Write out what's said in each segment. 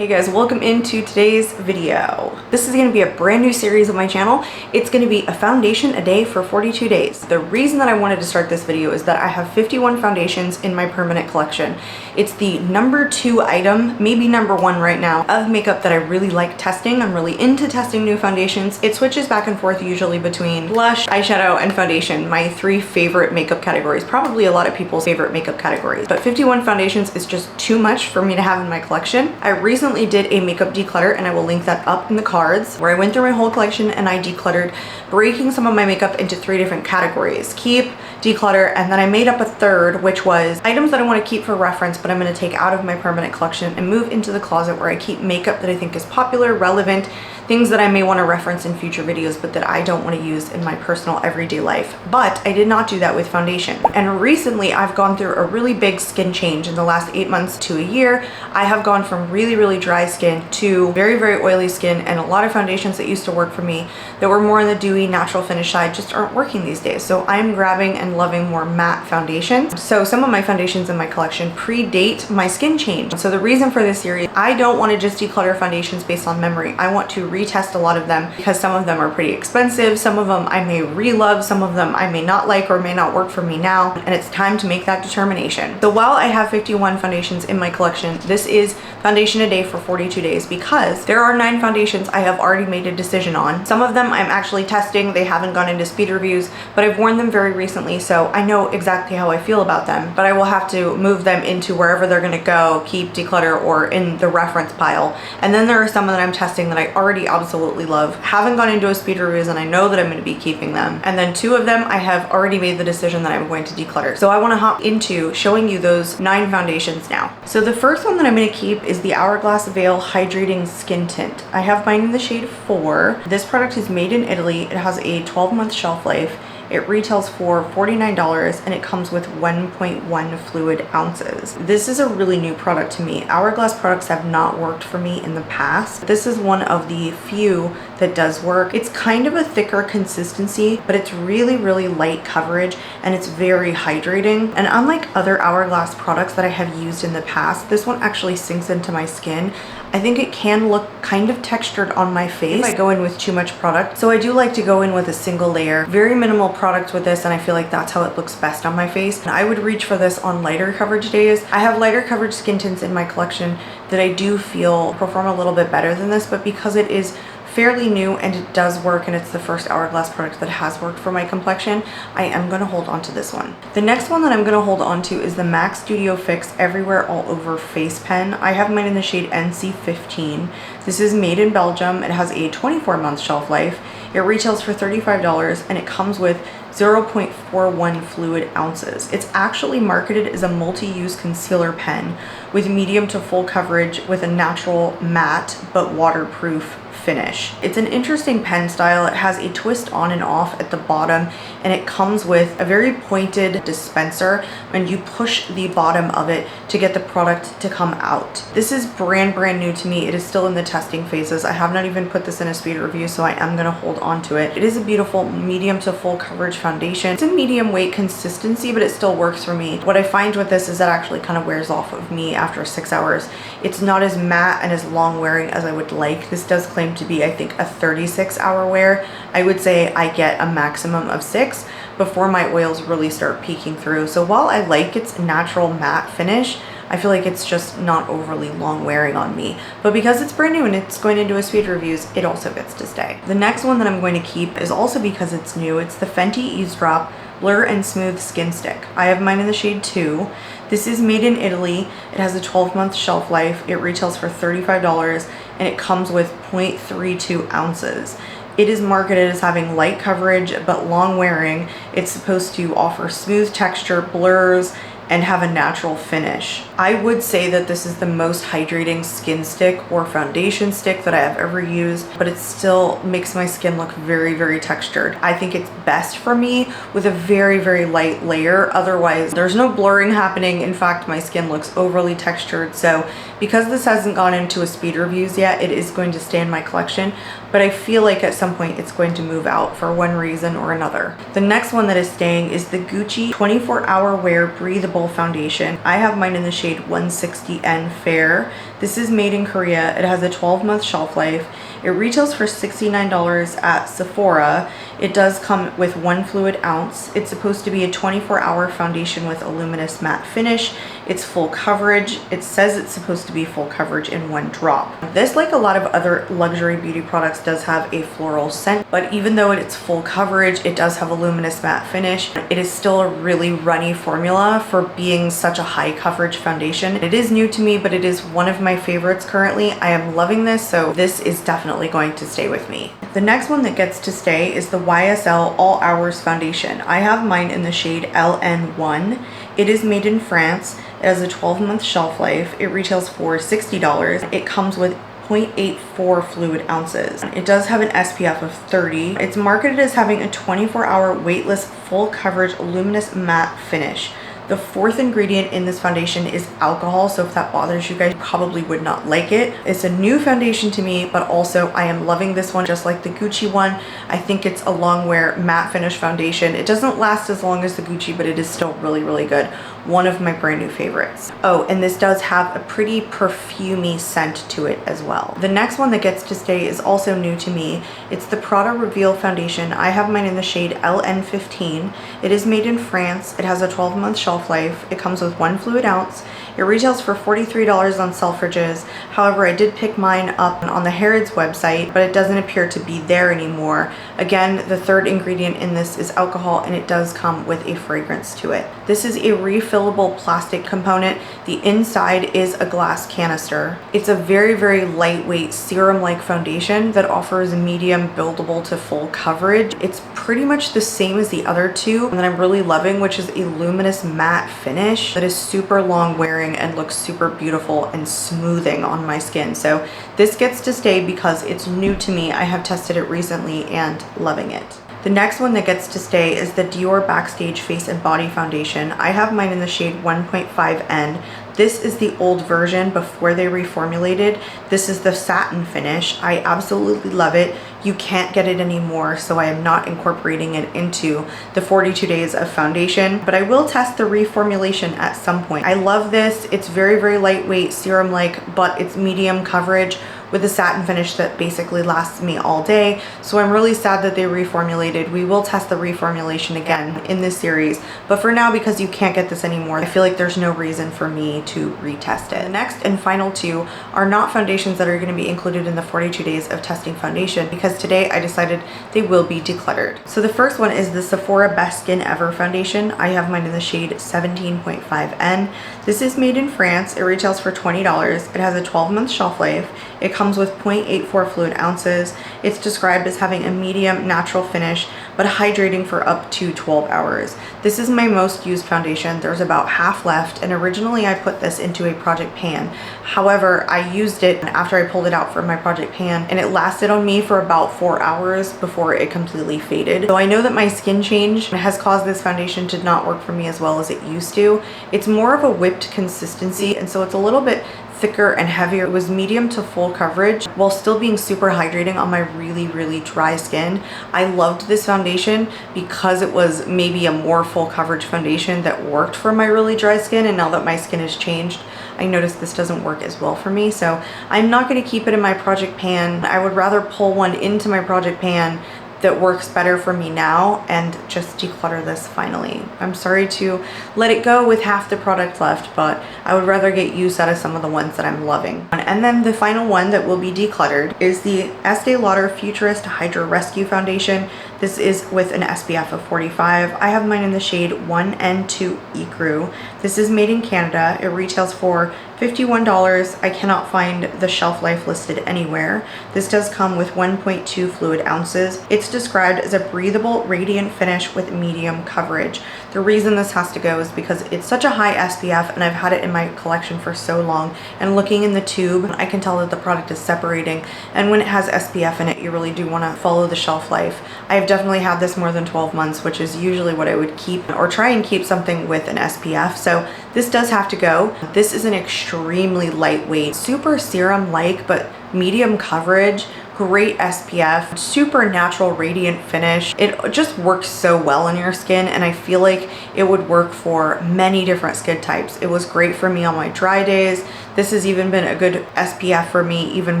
Hey guys, welcome into today's video. This is going to be a brand new series on my channel. It's going to be a foundation a day for 42 days. The reason that I wanted to start this video is that I have 51 foundations in my permanent collection. It's the #2 item, maybe #1 right now, of makeup that I really like testing. I'm really into testing new foundations. It switches back and forth usually between blush, eyeshadow, and foundation, my 3 favorite makeup categories, probably a lot of people's favorite makeup categories. But 51 foundations is just too much for me to have in my collection. I recently did a makeup declutter, and I will link that up in the cards, where I went through my whole collection and I decluttered, breaking some of my makeup into 3 different categories: keep, declutter, and then I made up a third, which was items that I want to keep for reference but I'm going to take out of my permanent collection and move into the closet, where I keep makeup that I think is popular, relevant, things that I may want to reference in future videos but that I don't want to use in my personal everyday life. But I did not do that with foundation. And recently I've gone through a really big skin change. In the last 8 months to a year, I have gone from really dry skin to very oily skin, and a lot of foundations that used to work for me that were more on the dewy natural finish side just aren't working these days. So I'm grabbing and loving more matte foundation. So some of my foundations in my collection predate my skin change. So the reason for this series, I don't want to just declutter foundations based on memory. I want to retest a lot of them because some of them are pretty expensive. Some of them I may re-love, some of them I may not like or may not work for me now, and it's time to make that determination. So while I have 51 foundations in my collection, this is foundation a day for 42 days because there are 9 foundations I have already made a decision on. Some of them I'm actually testing. They haven't gone into speed reviews, but I've worn them very recently, so I know exactly how I feel about them, but I will have to move them into wherever they're going to go, keep, declutter, or in the reference pile. And then there are some that I'm testing that I already absolutely love, haven't gone into a speed reviews, and I know that I'm going to be keeping them. And then 2 of them I have already made the decision that I'm going to declutter. So I want to hop into showing you those 9 foundations now. So the first one that I'm going to keep is the Hourglass Veil Hydrating Skin Tint. I have mine in the shade 4. This product is made in Italy. It has a 12-month shelf life. It retails for $49 and it comes with 1.1 fluid ounces. This is a really new product to me. Hourglass products have not worked for me in the past. This is one of the few that does work. It's kind of a thicker consistency, but it's really light coverage and it's very hydrating. And unlike other Hourglass products that I have used in the past, this one actually sinks into my skin. I think it can look kind of textured on my face if I go in with too much product. So I do like to go in with a single layer. Very minimal product with this, and I feel like that's how it looks best on my face. And I would reach for this on lighter coverage days. I have lighter coverage skin tints in my collection that I do feel perform a little bit better than this, but because it is fairly new and it does work and it's the first Hourglass product that has worked for my complexion, I am going to hold on to this one. The next one that I'm going to hold on to is the MAC Studio Fix Everywhere All Over Face Pen. I have mine in the shade NC15. This is made in Belgium. It has a 24-month shelf life. It retails for $35 and it comes with 0.41 fluid ounces. It's actually marketed as a multi-use concealer pen with medium to full coverage with a natural matte but waterproof finish. It's an interesting pen style. It has a twist on and off at the bottom, and it comes with a very pointed dispenser, and you push the bottom of it to get the product to come out. This is brand new to me. It is still in the testing phases. I have not even put this in a speed review, so I am going to hold on to it. It is a beautiful medium to full coverage foundation. It's a medium weight consistency, but it still works for me. What I find with this is that actually kind of wears off of me after 6 hours. It's not as matte and as long wearing as I would like. This does claim to be, I think, a 36-hour wear. I would say I get a maximum of 6 before my oils really start peeking through. So while I like its natural matte finish, I feel like it's just not overly long wearing on me. But because it's brand new and it's going into a speed reviews, it also gets to stay. The next one that I'm going to keep is also because it's new. It's the Fenty Eavesdrop Blur and Smooth Skin Stick. I have mine in the shade 2. This is made in Italy. It has a 12-month shelf life. It retails for $35 and it comes with 0.32 ounces. It is marketed as having light coverage but long wearing. It's supposed to offer smooth texture, blurs, and have a natural finish. I would say that this is the most hydrating skin stick or foundation stick that I have ever used, but it still makes my skin look very textured. I think it's best for me with a very light layer. Otherwise, there's no blurring happening. In fact, my skin looks overly textured. So because this hasn't gone into a speed reviews yet, it is going to stay in my collection, but I feel like at some point it's going to move out for one reason or another. The next one that is staying is the Gucci 24-Hour Wear Breathable Foundation. I have mine in the shade shade 160N Fair. This is made in Korea. It has a 12-month shelf life. It retails for $69 at Sephora. It does come with 1 fluid ounce. It's supposed to be a 24-hour foundation with a luminous matte finish. It's full coverage. It says it's supposed to be full coverage in 1 drop. This, like a lot of other luxury beauty products, does have a floral scent, but even though it's full coverage, it does have a luminous matte finish. It is still a really runny formula for being such a high coverage foundation. It is new to me, but it is one of my favorites currently. I am loving this, so this is definitely going to stay with me. The next one that gets to stay is the YSL All Hours Foundation. I have mine in the shade LN1. It is made in France. It has a 12-month shelf life. It retails for $60. It comes with 0.84 fluid ounces. It does have an SPF of 30. It's marketed as having a 24-hour weightless full coverage luminous matte finish. The 4th ingredient in this foundation is alcohol, so if that bothers you guys, you probably would not like it. It's a new foundation to me, but also I am loving this one just like the Gucci one. I think it's a long wear matte finish foundation. It doesn't last as long as the Gucci, but it is still really, really good. One of my brand new favorites. Oh, and this does have a pretty perfumey scent to it as well. The next one that gets to stay is also new to me. It's the Prada Reveal Foundation. I have mine in the shade LN15. It is made in France. It has a 12-month shelf life. It comes with 1 fluid ounce. It retails for $43 on Selfridges. However, I did pick mine up on the Harrods website, but it doesn't appear to be there anymore. Again, the 3rd ingredient in this is alcohol, and it does come with a fragrance to it. This is a refillable plastic component. The inside is a glass canister. It's a very, very lightweight serum-like foundation that offers medium buildable to full coverage. It's pretty much the same as the other two that I'm really loving, which is a luminous matte finish that is super long wearing and looks super beautiful and smoothing on my skin. So this gets to stay because it's new to me. I have tested it recently and loving it. The next one that gets to stay is the Dior Backstage Face and Body Foundation. I have mine in the shade 1.5N. This is the old version before they reformulated. This is the satin finish. I absolutely love it. You can't get it anymore, so I am not incorporating it into the 42 days of foundation, but I will test the reformulation at some point. I love this. It's very, very lightweight, serum-like, but it's medium coverage with a satin finish that basically lasts me all day. So I'm really sad that they reformulated. We will test the reformulation again in this series, but for now, because you can't get this anymore, I feel like there's no reason for me to retest it. The next and final two are not foundations that are going to be included in the 42 days of testing foundation, because today I decided they will be decluttered. So the first one is the Sephora Best Skin Ever Foundation. I have mine in the shade 17.5N. This is made in France. It retails for $20. It has a 12-month shelf life. It comes with 0.84 fluid ounces. It's described as having a medium natural finish, but hydrating for up to 12 hours. This is my most used foundation. There's about half left, and originally I put this into a project pan. However, I used it after I pulled it out from my project pan, and it lasted on me for about 4 hours before it completely faded. So I know that my skin change has caused this foundation to not work for me as well as it used to. It's more of a whipped consistency, and so it's a little bit thicker and heavier. It was medium to full coverage while still being super hydrating on my really, really dry skin. I loved this foundation because it was maybe a more full coverage foundation that worked for my really dry skin, and now that my skin has changed, I noticed this doesn't work as well for me. So I'm not going to keep it in my project pan. I would rather pull one into my project pan that works better for me now and just declutter this finally. I'm sorry to let it go with half the product left, but I would rather get use out of some of the ones that I'm loving. And then the final one that will be decluttered is the Estee Lauder Futurist Hydra Rescue Foundation. This is with an SPF of 45. I have mine in the shade 1N2 Ecru. This is made in Canada. It retails for $51. I cannot find the shelf life listed anywhere. This does come with 1.2 fluid ounces. It's described as a breathable, radiant finish with medium coverage. The reason this has to go is because it's such a high SPF, and I've had it in my collection for so long, and looking in the tube, I can tell that the product is separating, and when it has SPF in it, you really do want to follow the shelf life. I've definitely had this more than 12 months, which is usually what I would keep or try and keep something with an SPF. So this does have to go. This is an extremely lightweight, super serum-like, but medium coverage, great SPF, super natural radiant finish. It just works so well on your skin, and I feel like it would work for many different skin types. It was great for me on my dry days. This has even been a good SPF for me, even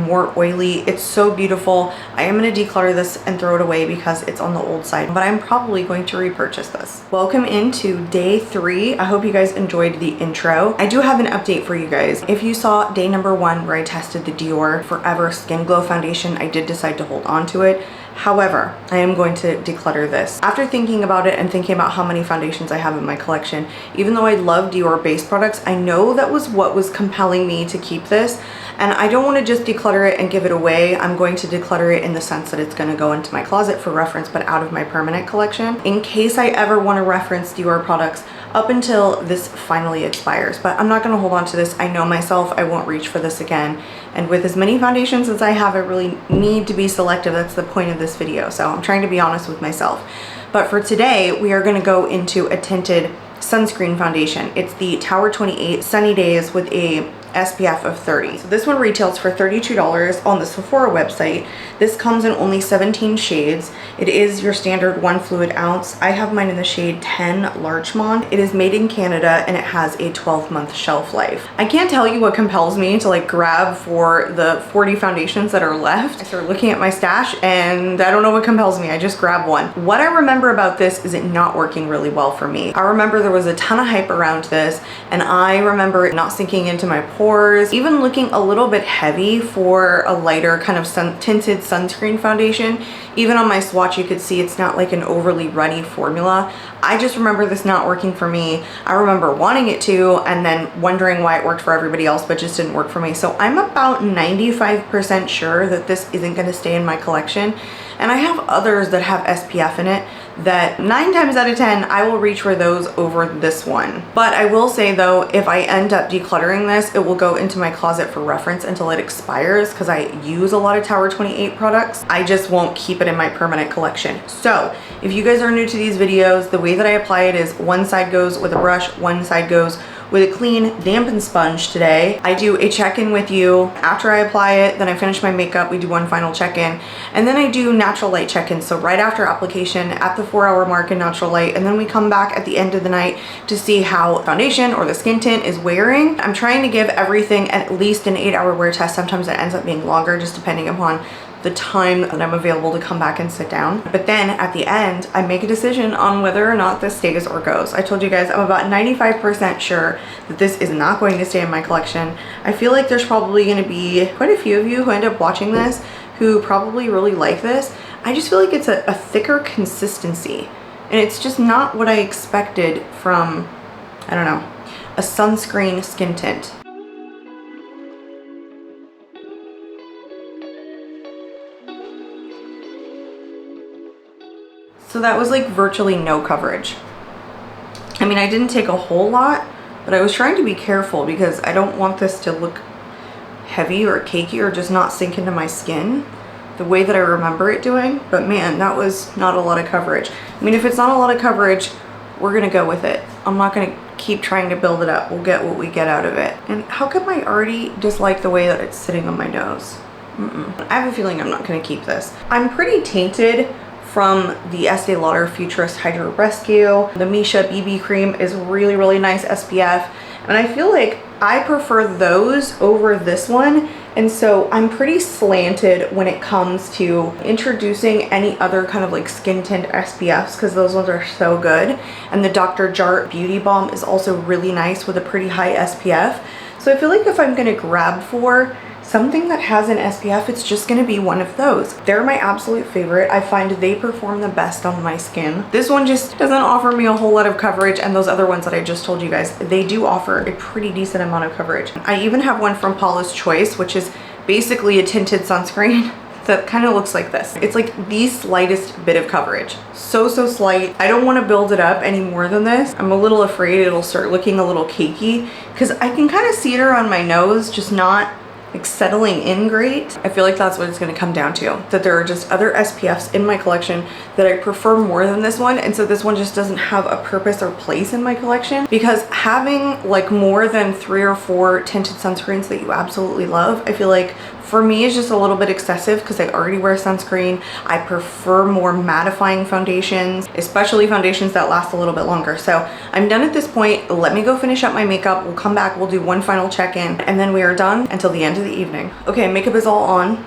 more oily. It's so beautiful. I am going to declutter this and throw it away because it's on the old side, but I'm probably going to repurchase this. Welcome into day 3. I hope you guys enjoyed the intro. I do have an update for you guys. If you saw day number 1 where I tested the Dior Forever Skin Glow Foundation, I did decide to hold on to it. However, I am going to declutter this. After thinking about it and thinking about how many foundations I have in my collection, even though I love Dior base products, I know that was what was compelling me to keep this. And I don't want to just declutter it and give it away. I'm going to declutter it in the sense that it's going to go into my closet for reference, but out of my permanent collection, in case I ever want to reference Dior products up until this finally expires. But I'm not going to hold on to this. I know myself, I won't reach for this again. And with as many foundations as I have, I really need to be selective. That's the point of this video. So I'm trying to be honest with myself. But for today, we are going to go into a tinted sunscreen foundation. It's the Tower 28 Sunny Days with a SPF of 30. So this one retails for $32 on the Sephora website. This comes in only 17 shades. It is your standard 1 fluid ounce. I have mine in the shade 10 Larchmont. It is made in Canada and it has a 12-month shelf life. I can't tell you what compels me to like grab for the 40 foundations that are left. I start looking at my stash and I don't know what compels me. I just grab one. What I remember about this is it not working really well for me. I remember there was a ton of hype around this, and I remember it not sinking into my pores, even looking a little bit heavy for a lighter kind of tinted sunscreen foundation. Even on my swatch, you could see it's not like an overly runny formula. I just remember this not working for me. I remember wanting it to, and then wondering why it worked for everybody else, but just didn't work for me. So I'm about 95% sure that this isn't going to stay in my collection. And I have others that have SPF in it that 9 times out of 10, I will reach for those over this one. But I will say though, if I end up decluttering this, it will go into my closet for reference until it expires because I use a lot of Tower 28 products. I just won't keep it in my permanent collection. So if you guys are new to these videos, the way that I apply it is one side goes with a brush, one side goes with a clean dampened sponge today. I do a check-in with you after I apply it, then I finish my makeup, we do one final check-in, and then I do natural light check-in. So right after application at the 4-hour mark in natural light, and then we come back at the end of the night to see how foundation or the skin tint is wearing. I'm trying to give everything at least an 8-hour wear test. Sometimes it ends up being longer just depending upon the time that I'm available to come back and sit down. But then at the end, I make a decision on whether or not this stays or goes. I told you guys I'm about 95% sure that this is not going to stay in my collection. I feel like there's probably going to be quite a few of you who end up watching this who probably really like this. I just feel like it's a thicker consistency, and it's just not what I expected from, I don't know, a sunscreen skin tint. So that was like virtually no coverage. I mean, I didn't take a whole lot, but I was trying to be careful because I don't want this to look heavy or cakey or just not sink into my skin the way that I remember it doing. But man, that was not a lot of coverage. I mean, if it's not a lot of coverage, we're gonna go with it. I'm not gonna keep trying to build it up. We'll get what we get out of it. And how come I already dislike the way that it's sitting on my nose? I have a feeling I'm not gonna keep this. I'm pretty tainted from the Estee Lauder Futurist Hydro Rescue. The Misha BB cream is really, really nice SPF. And I feel like I prefer those over this one. And so I'm pretty slanted when it comes to introducing any other kind of like skin tint SPFs because those ones are so good. And the Dr. Jart Beauty Balm is also really nice with a pretty high SPF. So I feel like if I'm gonna grab for something that has an SPF, it's just gonna be one of those. They're my absolute favorite. I find they perform the best on my skin. This one just doesn't offer me a whole lot of coverage, and those other ones that I just told you guys, they do offer a pretty decent amount of coverage. I even have one from Paula's Choice, which is basically a tinted sunscreen that kind of looks like this. It's like the slightest bit of coverage. So slight. I don't want to build it up any more than this. I'm a little afraid it'll start looking a little cakey because I can kind of see it around my nose, just not like settling in great. I feel like that's what it's going to come down to, that there are just other SPFs in my collection that I prefer more than this one, and so this one just doesn't have a purpose or place in my collection, because having like more than 3 or 4 tinted sunscreens that you absolutely love, I feel like for me is just a little bit excessive because I already wear sunscreen. I prefer more mattifying foundations, especially foundations that last a little bit longer. So I'm done at this point. Let me go finish up my makeup. We'll come back, we'll do one final check-in, and then we are done until the end of the evening. Okay, makeup is all on.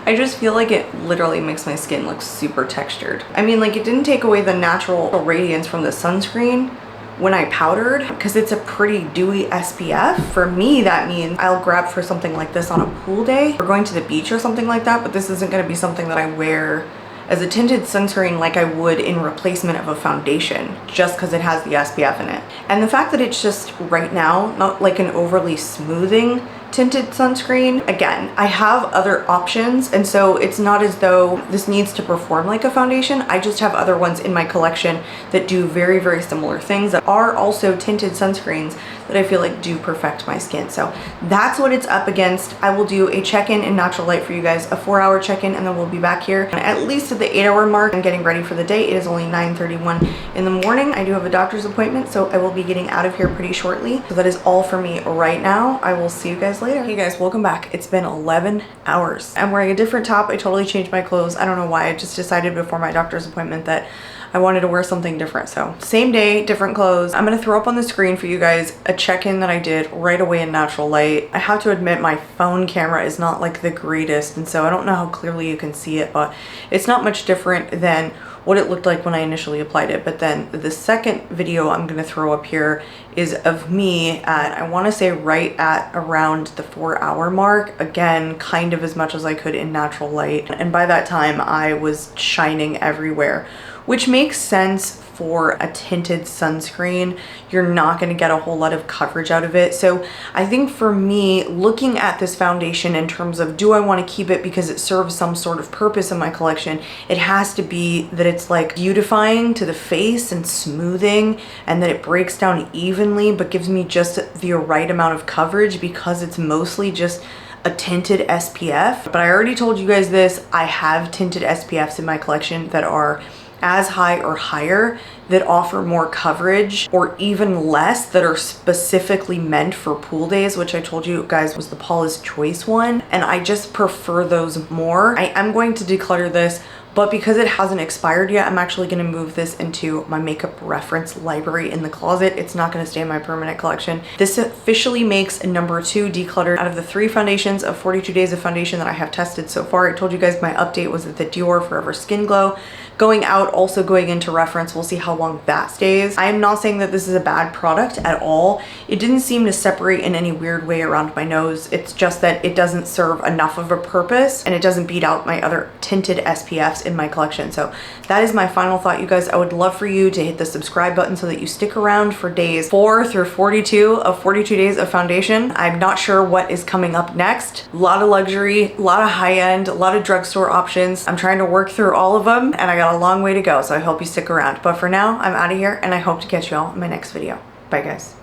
I just feel like it literally makes my skin look super textured. I mean, like, it didn't take away the natural radiance from the sunscreen when I powdered, because it's a pretty dewy SPF. For me, that means I'll grab for something like this on a pool day or going to the beach or something like that, but this isn't gonna be something that I wear as a tinted sunscreen like I would in replacement of a foundation, just because it has the SPF in it. And the fact that it's just right now not like an overly smoothing tinted sunscreen. Again, I have other options, and so it's not as though this needs to perform like a foundation. I just have other ones in my collection that do very, very similar things that are also tinted sunscreens that I feel like do perfect my skin. So that's what it's up against. I will do a check-in in natural light for you guys, a 4-hour check-in, and then we'll be back here at least at the 8-hour mark. I'm getting ready for the day. It is only 9:31 in the morning. I do have a doctor's appointment, so I will be getting out of here pretty shortly. So that is all for me right now. I will see you guys later. Hey guys, welcome back. It's been 11 hours. I'm wearing a different top. I totally changed my clothes. I don't know why. I just decided before my doctor's appointment that I wanted to wear something different. So same day, different clothes. I'm gonna throw up on the screen for you guys a check-in that I did right away in natural light. I have to admit my phone camera is not like the greatest, and so I don't know how clearly you can see it, but it's not much different than what it looked like when I initially applied it. But then the second video I'm gonna throw up here is of me at, I wanna say right at around the 4-hour mark. Again, kind of as much as I could in natural light. And by that time I was shining everywhere, which makes sense for a tinted sunscreen. You're not gonna get a whole lot of coverage out of it. So I think for me, looking at this foundation in terms of, do I wanna keep it because it serves some sort of purpose in my collection? It has to be that it's like beautifying to the face and smoothing, and that it breaks down evenly but gives me just the right amount of coverage because it's mostly just a tinted SPF. But I already told you guys this, I have tinted SPFs in my collection that are as high or higher, that offer more coverage, or even less, that are specifically meant for pool days, which I told you guys was the Paula's Choice one, and I just prefer those more. I am going to declutter this, but because it hasn't expired yet, I'm actually gonna move this into my makeup reference library in the closet. It's not gonna stay in my permanent collection. This officially makes number 2 decluttered out of the 3 foundations of 42 days of foundation that I have tested so far. I told you guys my update was that the Dior Forever Skin Glow going out, also going into reference. We'll see how long that stays. I am not saying that this is a bad product at all. It didn't seem to separate in any weird way around my nose. It's just that it doesn't serve enough of a purpose, and it doesn't beat out my other tinted SPFs in my collection. So that is my final thought, you guys. I would love for you to hit the subscribe button so that you stick around for days 4 through 42 of 42 days of foundation. I'm not sure what is coming up next. A lot of luxury, a lot of high-end, a lot of drugstore options. I'm trying to work through all of them, and I got a long way to go, so I hope you stick around. But for now, I'm out of here, and I hope to catch you all in my next video. Bye guys.